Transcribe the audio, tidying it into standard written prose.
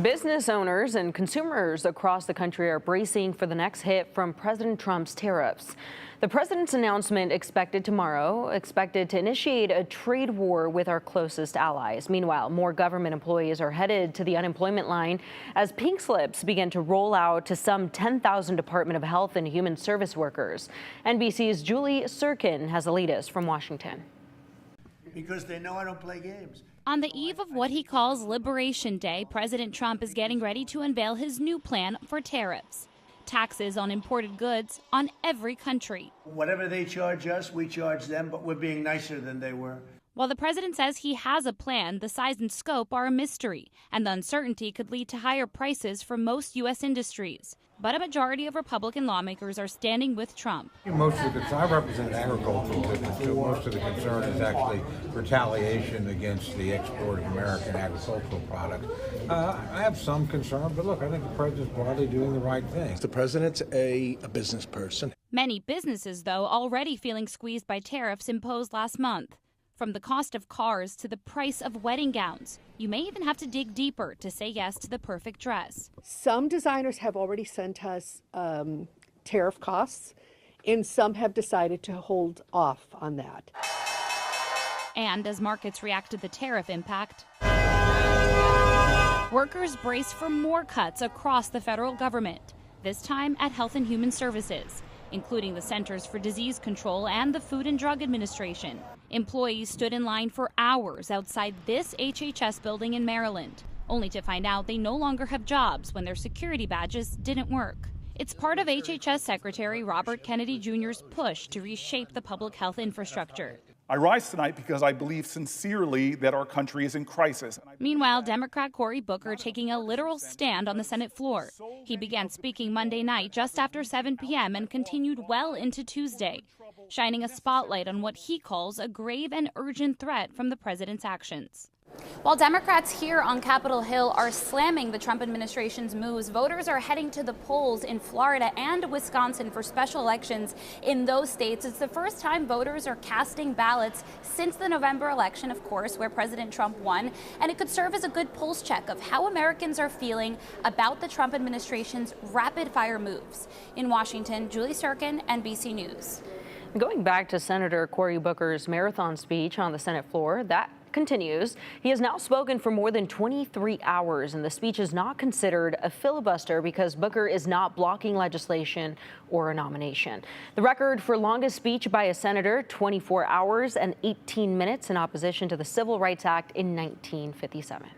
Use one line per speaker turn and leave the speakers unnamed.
Business owners and consumers across the country are bracing for the next hit from President Trump's tariffs. The president's announcement expected tomorrow, expected to initiate a trade war with our closest allies. Meanwhile, more government employees are headed to the unemployment line as pink slips begin to roll out to some 10,000 Department of Health and Human Service workers. NBC's Julie Surkin has the latest from Washington.
Because they know I don't play games.
On the eve of what he calls Liberation Day, President Trump is getting ready to unveil his new plan for tariffs. Taxes on imported goods on every country.
Whatever they charge us, we charge them, but we're being nicer than they were.
While the president says he has a plan, the size and scope are a mystery, and the uncertainty could lead to higher prices for most U.S. industries. But a majority of Republican lawmakers are standing with Trump.
Most of the I represent agricultural business, so most of the concern is actually retaliation against the export of American agricultural products. I have some concern, but look, I think the president's broadly doing the right thing.
The president's a business person.
Many businesses, though, already feeling squeezed by tariffs imposed last month. From the cost of cars to the price of wedding gowns, you may even have to dig deeper to say yes to the perfect dress.
Some designers have already sent us tariff costs, and some have decided to hold off on that.
And as markets react to the tariff impact, workers brace for more cuts across the federal government, this time at Health and Human Services, including the Centers for Disease Control and the Food and Drug Administration. Employees stood in line for hours outside this HHS building in Maryland, only to find out they no longer have jobs when their security badges didn't work. It's part of HHS Secretary Robert Kennedy Jr.'s push to reshape the public health infrastructure.
I rise tonight because I believe sincerely that our country is in crisis.
Meanwhile, Democrat Cory Booker taking a literal stand on the Senate floor. He began speaking Monday night just after 7 p.m. and continued well into Tuesday, shining a spotlight on what he calls a grave and urgent threat from the president's actions. While Democrats here on Capitol Hill are slamming the Trump administration's moves, voters are heading to the polls in Florida and Wisconsin for special elections in those states. It's the first time voters are casting ballots since the November election, of course, where President Trump won. And it could serve as a good pulse check of how Americans are feeling about the Trump administration's rapid-fire moves. In Washington, Julie Surkin, NBC News.
Going back to Senator Cory Booker's marathon speech on the Senate floor, that continues. He has now spoken for more than 23 hours, and the speech is not considered a filibuster because Booker is not blocking legislation or a nomination. The record for longest speech by a senator, 24 hours and 18 minutes in opposition to the Civil Rights Act in 1957.